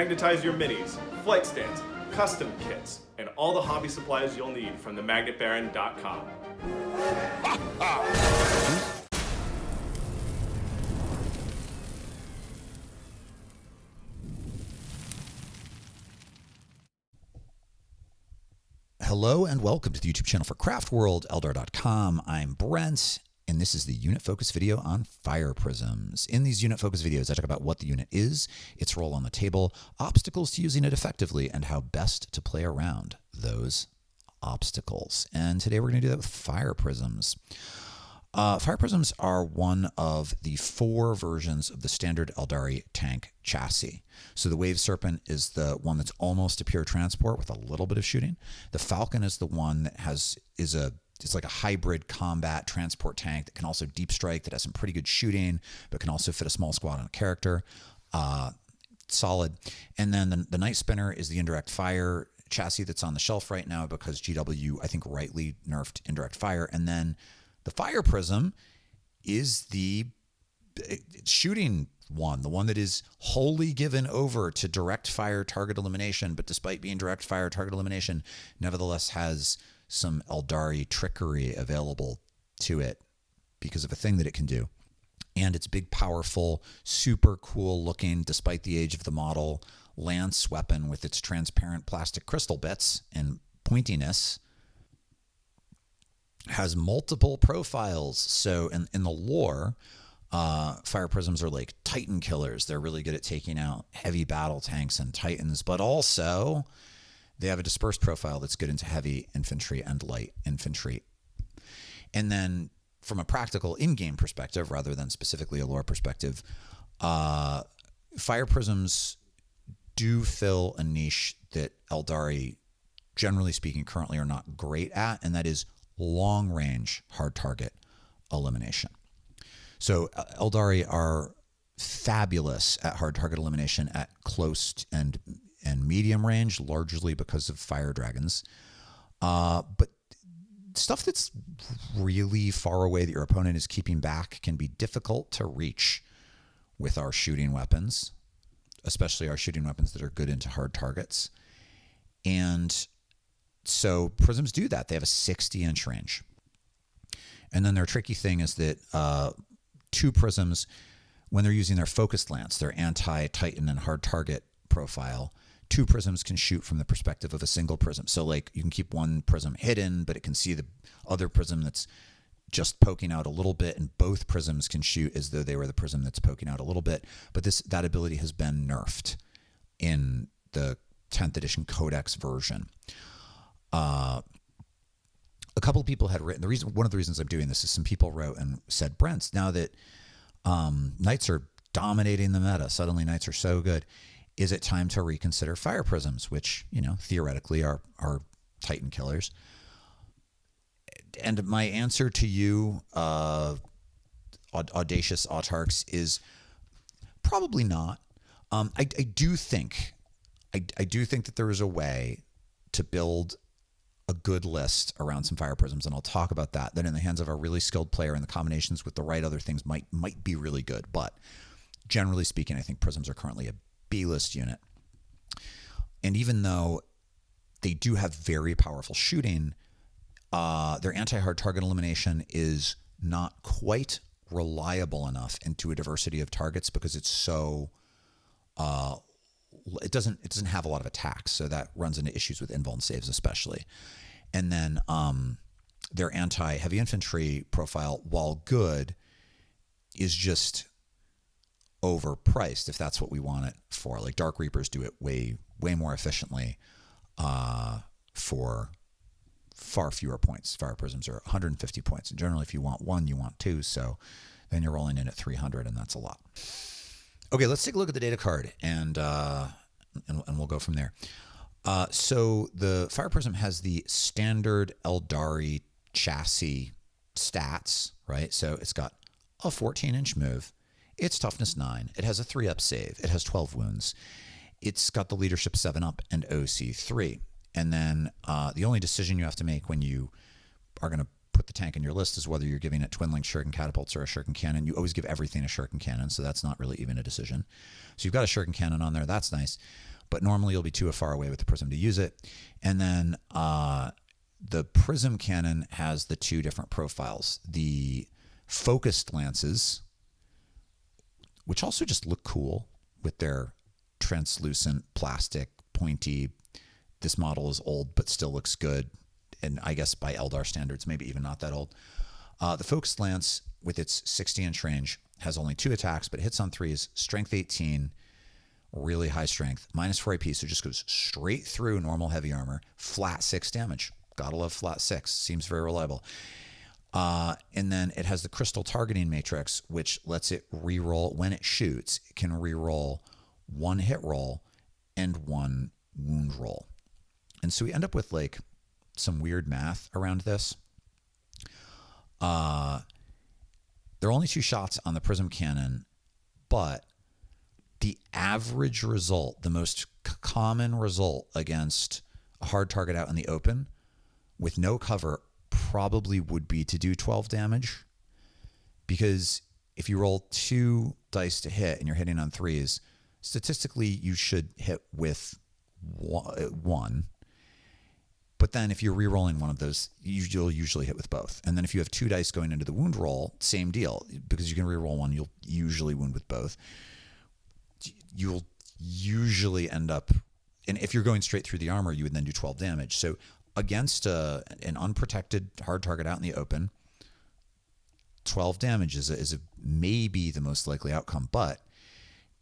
magnetize your minis, flight stands, custom kits, and all the hobby supplies you'll need from themagnetbaron.com. Hello and welcome to the YouTube channel for Craft World, Eldar.com. I'm Brent, and this is the unit focus video on fire prisms. In these unit focus videos, I talk about what the unit is, its role on the table, obstacles to using it effectively, and how best to play around those obstacles. And today we're going to do that with fire prisms. Fire prisms are one of the 4 versions of the standard Eldari tank chassis. So the Wave Serpent is the one that's almost a pure transport with a little bit of shooting. The Falcon is the one that it's like a hybrid combat transport tank that can also deep strike, that has some pretty good shooting, but can also fit a small squad on a character. Solid. And then the Night Spinner is the indirect fire chassis that's on the shelf right now because GW, I think, rightly nerfed indirect fire. And then the Fire Prism is the shooting one, the one that is wholly given over to direct fire target elimination, but despite being direct fire target elimination, nevertheless has some Eldari trickery available to it because of a thing that it can do. And it's big, powerful, super cool looking, despite the age of the model, lance weapon with its transparent plastic crystal bits and pointiness has multiple profiles. So in the lore, fire prisms are like Titan killers. They're really good at taking out heavy battle tanks and Titans, but also they have a dispersed profile that's good into heavy infantry and light infantry. And then from a practical in-game perspective, rather than specifically a lore perspective, fire prisms do fill a niche that Eldari, generally speaking, currently are not great at, and that is long-range hard target elimination. So Eldari are fabulous at hard target elimination at close and medium range, largely because of fire dragons. But stuff that's really far away that your opponent is keeping back can be difficult to reach with our shooting weapons, especially our shooting weapons that are good into hard targets. And so prisms do that. They have a 60-inch range. And then their tricky thing is that 2 prisms, when they're using their focused lance, their anti-Titan and hard target profile, 2 prisms can shoot from the perspective of a single prism. So like you can keep one prism hidden, but it can see the other prism that's just poking out a little bit, and both prisms can shoot as though they were the prism that's poking out a little bit. But that ability has been nerfed in the 10th edition Codex version. A couple of people had written, one of the reasons I'm doing this is some people wrote and said, Brent, now that Knights are dominating the meta, suddenly Knights are so good, is it time to reconsider fire prisms, which, theoretically are Titan killers? And my answer to you, audacious autarchs, is probably not. I do think that there is a way to build a good list around some fire prisms, and I'll talk about that. Then in the hands of a really skilled player, and the combinations with the right other things might be really good. But generally speaking, I think prisms are currently a B-list unit. And even though they do have very powerful shooting, their anti-hard target elimination is not quite reliable enough into a diversity of targets because it's so it doesn't have a lot of attacks, so that runs into issues with invuln saves especially. And then their anti-heavy infantry profile, while good, is just overpriced if that's what we want it for. Like Dark Reapers do it way more efficiently for far fewer points. Fire prisms are 150 points, and generally if you want 1, you want 2, so then you're rolling in at 300, and that's a lot. Okay, let's take a look at the data card, and we'll go from there. So the Fire Prism has the standard Eldari chassis stats, right? So it's got a 14-inch move. It's toughness 9. It has a 3-up save. It has 12 wounds. It's got the leadership 7-up and OC 3. And then the only decision you have to make when you are going to put the tank in your list is whether you're giving it twin-link shuriken catapults or a shuriken cannon. You always give everything a shuriken cannon, so that's not really even a decision. So you've got a shuriken cannon on there. That's nice. but normally you'll be too far away with the prism to use it. And then the prism cannon has the two different profiles. The focused lances, which also just look cool with their translucent plastic, pointy. This model is old, but still looks good. And I guess by Eldar standards, maybe even not that old. The focused lance with its 60-inch range has only 2 attacks, but hits on 3s, strength 18, really high strength, -4 AP, so it just goes straight through normal heavy armor, flat 6 damage. Gotta love flat 6, seems very reliable. And then it has the crystal targeting matrix, which lets it reroll when it shoots. It can reroll 1 hit roll and 1 wound roll. And so we end up with like some weird math around this. There are only 2 shots on the prism cannon, but the average result, the most common result against a hard target out in the open with no cover probably would be to do 12 damage, because if you roll 2 dice to hit and you're hitting on 3s, statistically you should hit with 1. But then if you're re-rolling one of those, you'll usually hit with both. And then if you have 2 dice going into the wound roll, same deal. Because you can re-roll one, you'll usually wound with both. You'll usually end up, and if you're going straight through the armor, you would then do 12 damage. So against an unprotected hard target out in the open, 12 damage is maybe the most likely outcome. But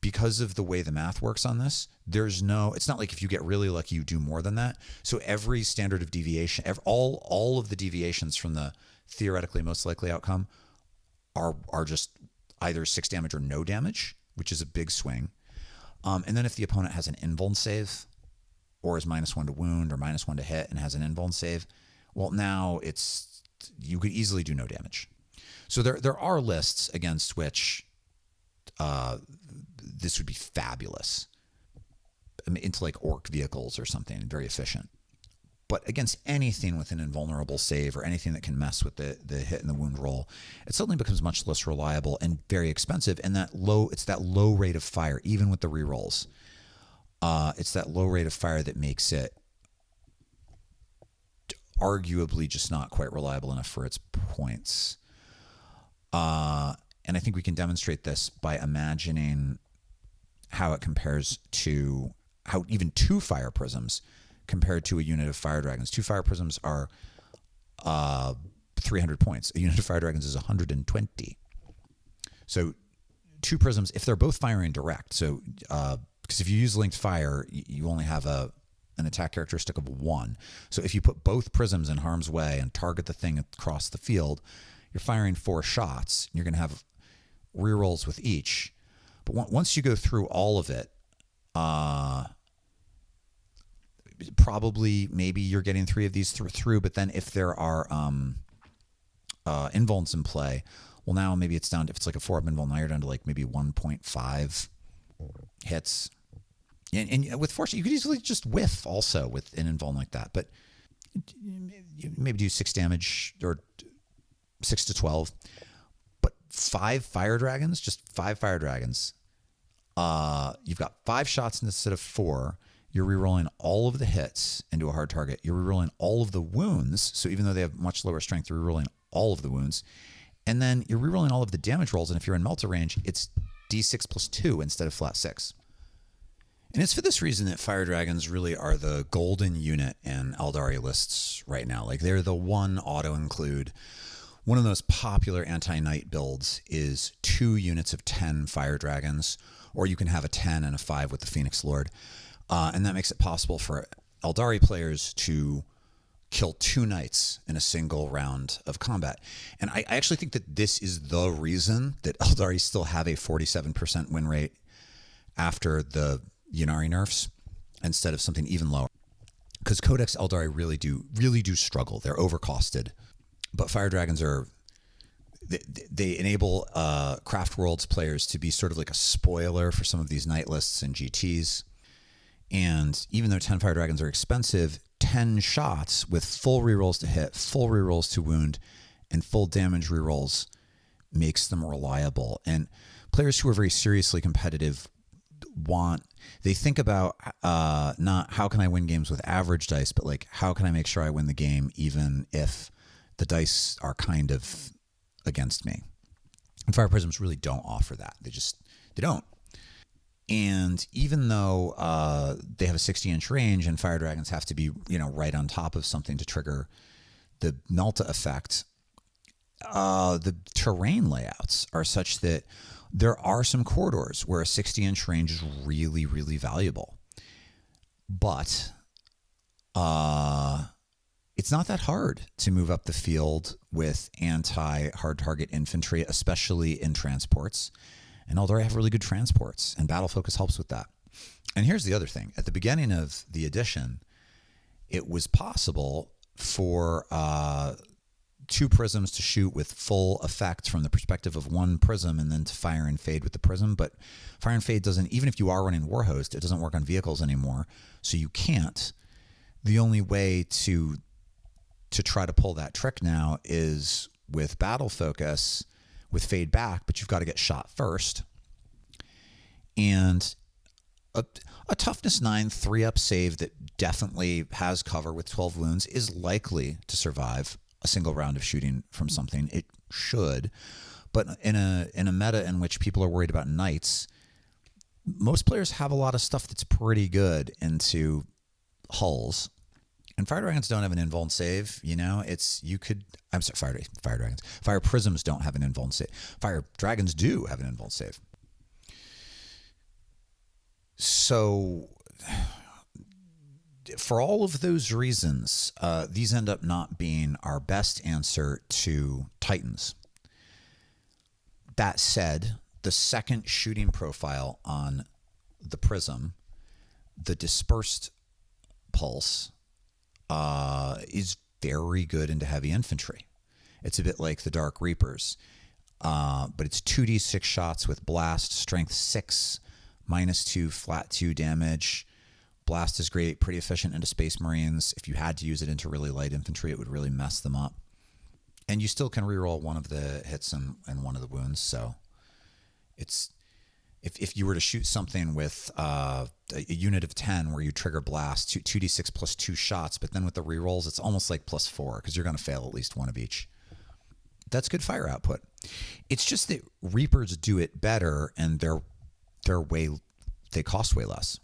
because of the way the math works on this, it's not like if you get really lucky, you do more than that. So every standard of deviation, all of the deviations from the theoretically most likely outcome are just either 6 damage or no damage, which is a big swing. And then if the opponent has an invuln save, or is -1 to wound or -1 to hit and has an invuln save, well, now you could easily do no damage. So there are lists against which this would be fabulous. I mean, into like orc vehicles or something, very efficient. But against anything with an invulnerable save or anything that can mess with the hit and the wound roll, it suddenly becomes much less reliable and very expensive. And it's that low rate of fire, even with the rerolls. It's that low rate of fire that makes it arguably just not quite reliable enough for its points. And I think we can demonstrate this by imagining how it compares to how even 2 fire prisms compared to a unit of fire dragons. 2 fire prisms are 300 points. A unit of fire dragons is 120. So 2 prisms, if they're both firing direct, so because if you use linked fire, you only have an attack characteristic of 1. So if you put both prisms in harm's way and target the thing across the field, you're firing 4 shots. You're going to have rerolls with each. But once you go through all of it, probably maybe you're getting 3 of these through. But then if there are invulns in play, well, now maybe it's down to, if it's like a 4-up invuln, now you're down to like maybe 1.5 hits. And with force, you could easily just whiff also with an invuln like that. But you maybe do 6 damage or 6 to 12. But 5 fire dragons, just 5 fire dragons. You've got 5 shots instead of 4. You're rerolling all of the hits into a hard target. You're rerolling all of the wounds. So even though they have much lower strength, you're rerolling all of the wounds. And then you're rerolling all of the damage rolls. And if you're in Melta range, it's D6 plus 2 instead of flat 6. And it's for this reason that fire dragons really are the golden unit in Eldari lists right now. Like, they're the one auto-include. One of the most popular anti-knight builds is 2 units of 10 fire dragons, or you can have a 10 and a 5 with the Phoenix Lord. And that makes it possible for Eldari players to kill 2 knights in a single round of combat. And I actually think that this is the reason that Eldari still have a 47% win rate after the Ynnari nerfs instead of something even lower. Because Codex Eldari really do struggle. They're overcosted. But fire dragons they enable Craft Worlds players to be sort of like a spoiler for some of these knight lists and GTs. And even though 10 fire dragons are expensive, 10 shots with full rerolls to hit, full rerolls to wound, and full damage rerolls makes them reliable. And players who are very seriously competitive they think about not how can I win games with average dice, but like how can I make sure I win the game even if the dice are kind of against me. And Fire Prisms really don't offer that. They don't. And even though they have a 60-inch range and Fire Dragons have to be, right on top of something to trigger the Melta effect, the terrain layouts are such that there are some corridors where a 60-inch range is really, really valuable. But it's not that hard to move up the field with anti-hard target infantry, especially in transports. And Eldari have really good transports, and Battle Focus helps with that. And here's the other thing. At the beginning of the edition, it was possible for 2 prisms to shoot with full effect from the perspective of 1 prism and then to fire and fade with the prism. But fire and fade doesn't, even if you are running Warhost, it doesn't work on vehicles anymore. So you can't. The only way to try to pull that trick now is with Battle Focus, with fade back, but you've got to get shot first. And a toughness 9 3-up save that definitely has cover with 12 wounds is likely to survive a single round of shooting from something. It should. But in a meta in which people are worried about knights, most players have a lot of stuff that's pretty good into hulls. And Fire Dragons don't have an invuln save, Fire Dragons. Fire Prisms don't have an invuln save. Fire Dragons do have an invuln save. So for all of those reasons, these end up not being our best answer to Titans. That said, the second shooting profile on the Prism, the dispersed pulse, is very good into heavy infantry. It's a bit like the Dark Reapers, but it's 2d6 shots with blast, strength 6, -2, flat 2 damage. Blast is great, pretty efficient into Space Marines. If you had to use it into really light infantry, it would really mess them up. And you still can reroll one of the hits and one of the wounds. So it's if you were to shoot something with a unit of 10 where you trigger blast, 2d6 plus 2 shots, but then with the rerolls, it's almost like +4 because you're going to fail at least one of each. That's good fire output. It's just that Reapers do it better, and they cost way less.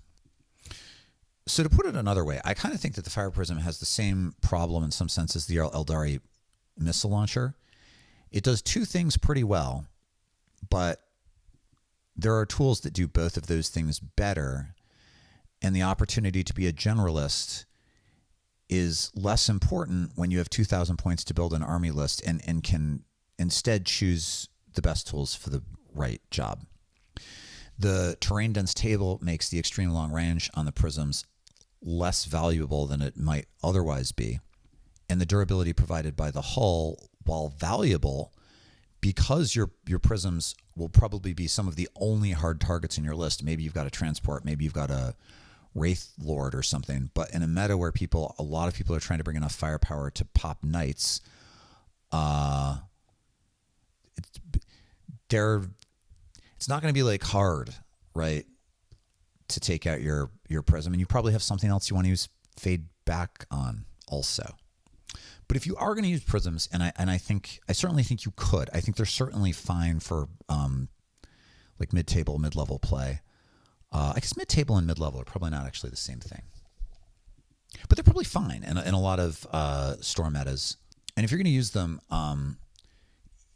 So to put it another way, I kind of think that the Fire Prism has the same problem in some sense as the Eldari missile launcher. It does 2 things pretty well, but there are tools that do both of those things better, and the opportunity to be a generalist is less important when you have 2,000 points to build an army list and can instead choose the best tools for the right job. The terrain dense table makes the extreme long range on the Prisms less valuable than it might otherwise be. And the durability provided by the hull, while valuable, because your Prisms will probably be some of the only hard targets in your list. Maybe you've got a transport, maybe you've got a Wraith Lord or something. But in a meta where a lot of people are trying to bring enough firepower to pop knights, it's not going to be like hard, right, to take out your Prism, and you probably have something else you want to use fade back on also. But if you are going to use Prisms, and I certainly think you could. I think they're certainly fine for like mid-table, mid-level play. I guess mid-table and mid-level are probably not actually the same thing, but they're probably fine in a lot of store metas. And if you're going to use them,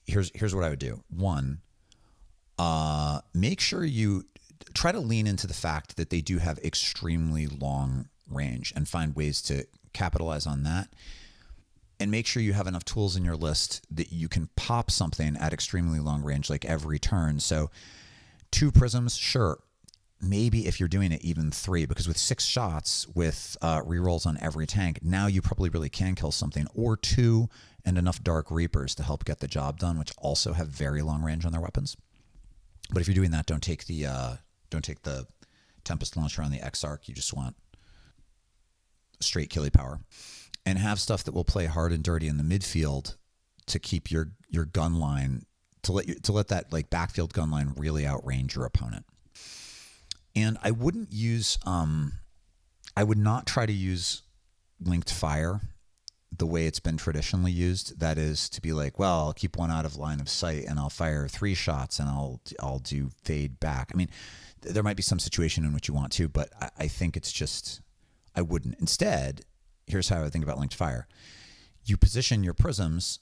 here's what I would do. 1, make sure you try to lean into the fact that they do have extremely long range and find ways to capitalize on that. And make sure you have enough tools in your list that you can pop something at extremely long range, like every turn. So 2 prisms, sure. Maybe if you're doing it, even 3, because with 6 shots with rerolls on every tank, now you probably really can kill something. Or 2 and enough Dark Reapers to help get the job done, which also have very long range on their weapons. But if you're doing that, don't take the Tempest Launcher on the Exarch. You just want straight killy power. And have stuff that will play hard and dirty in the midfield to keep your gun line, to let that like backfield gun line really outrange your opponent. And I wouldn't use, I would not try to use linked fire the way it's been traditionally used. That is to be like, well, I'll keep one out of line of sight and I'll fire 3 shots and I'll do fade back. I mean, there might be some situation in which you want to, but I think it's just, I wouldn't. Instead, here's how I think about linked fire. You position your prisms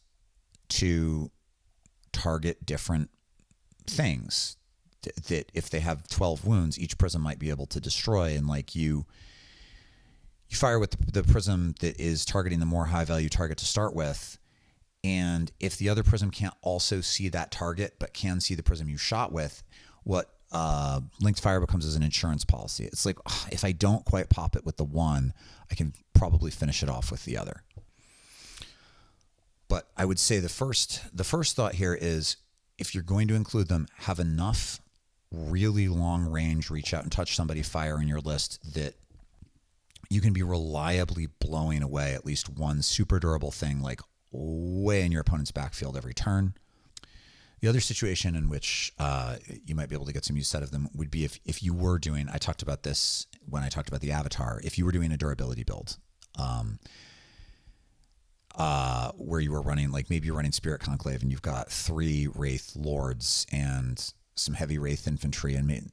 to target different things that if they have 12 wounds, each prism might be able to destroy. And like you fire with the prism that is targeting the more high value target to start with. And if the other prism can't also see that target, but can see the prism you shot with, what linked fire becomes as an insurance policy. It's like, if I don't quite pop it with the one, I can probably finish it off with the other. But I would say the first thought here is, if you're going to include them, have enough really long range, reach out and touch somebody fire in your list that you can be reliably blowing away at least one super durable thing, like way in your opponent's backfield every turn. The other situation in which you might be able to get some use out of them would be if you were doing, I talked about this when I talked about the Avatar, if you were doing a durability build, where you were running, like maybe you're running Spirit Conclave and you've got 3 Wraith Lords and some heavy Wraith infantry, and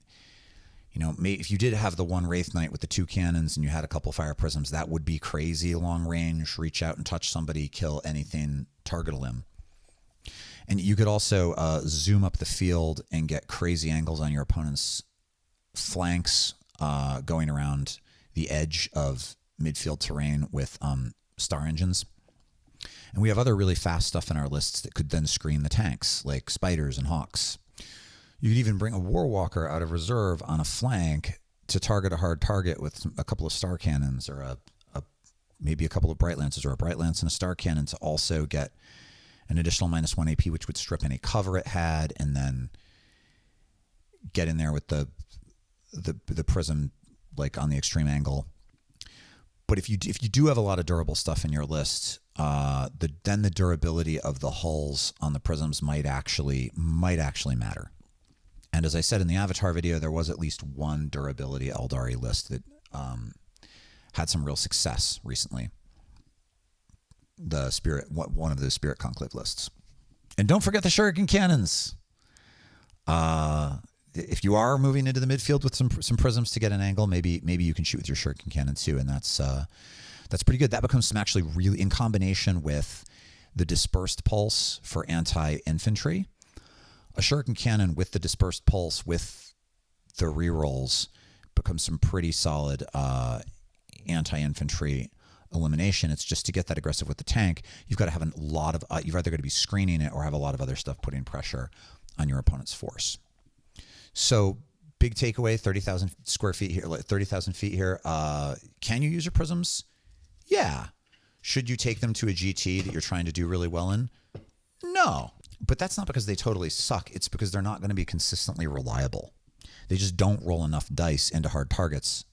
if you did have the 1 Wraith Knight with the 2 cannons and you had a couple fire prisms, that would be crazy long range, reach out and touch somebody, kill anything, target a limb. And you could also zoom up the field and get crazy angles on your opponent's flanks, going around the edge of midfield terrain with star engines. And we have other really fast stuff in our lists that could then screen the tanks, like spiders and hawks. You could even bring a Warwalker out of reserve on a flank to target a hard target with a couple of star cannons, or maybe a couple of Bright Lances, or a Bright Lance and a star cannon to also get an additional -1 AP, which would strip any cover it had, and then get in there with the prism like on the extreme angle. But if you do have a lot of durable stuff in your list, then the durability of the hulls on the prisms might actually matter. And as I said in the Avatar video, there was at least one durability Eldari list that had some real success recently. One of the Spirit Conclave lists. And don't forget the Shuriken cannons. If you are moving into the midfield with some prisms to get an angle, maybe you can shoot with your Shuriken cannon too, and that's pretty good. That becomes some actually really, in combination with the dispersed pulse for anti-infantry. A Shuriken cannon with the dispersed pulse with the rerolls becomes some pretty solid anti-infantry elimination. It's just to get that aggressive with the tank, you've got to have a lot of, you've either got to be screening it or have a lot of other stuff putting pressure on your opponent's force. So big takeaway, 30,000 square feet here, 30,000 feet here. Can you use your prisms? Yeah. Should you take them to a GT that you're trying to do really well in? No. But that's not because they totally suck. It's because they're not going to be consistently reliable. They just don't roll enough dice into hard targets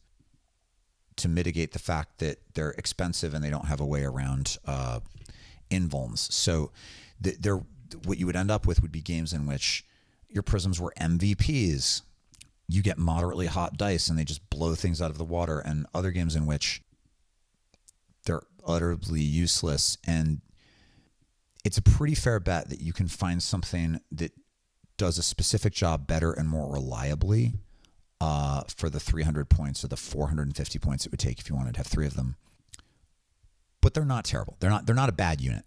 to mitigate the fact that they're expensive and they don't have a way around invulns. So what you would end up with would be games in which your prisms were MVPs. You get moderately hot dice and they just blow things out of the water, and other games in which they're utterly useless. And it's a pretty fair bet that you can find something that does a specific job better and more reliably for the 300 points or the 450 points it would take if you wanted to have 3 of them. But they're not terrible. They're not a bad unit.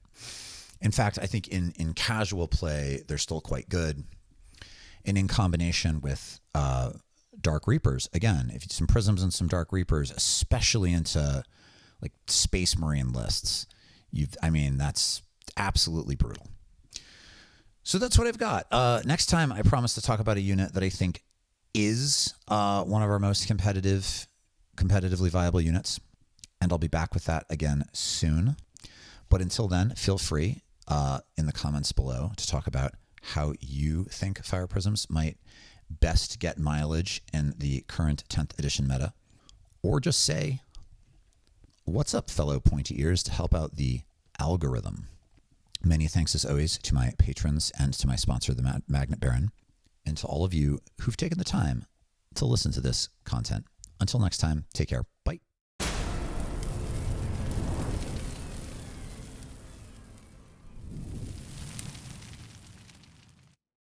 In fact, I think in casual play, they're still quite good. And in combination with Dark Reapers, again, if you some prisms and some Dark Reapers, especially into like Space Marine lists, that's absolutely brutal. So that's what I've got. Next time, I promise to talk about a unit that I think is one of our most competitively viable units, and I'll be back with that again soon. But until then, feel free in the comments below to talk about how you think Fire Prisms might best get mileage in the current 10th edition meta, or just say, what's up, fellow pointy ears, to help out the algorithm. Many thanks, as always, to my patrons and to my sponsor, the Magnet Baron, and to all of you who've taken the time to listen to this content. Until next time, take care.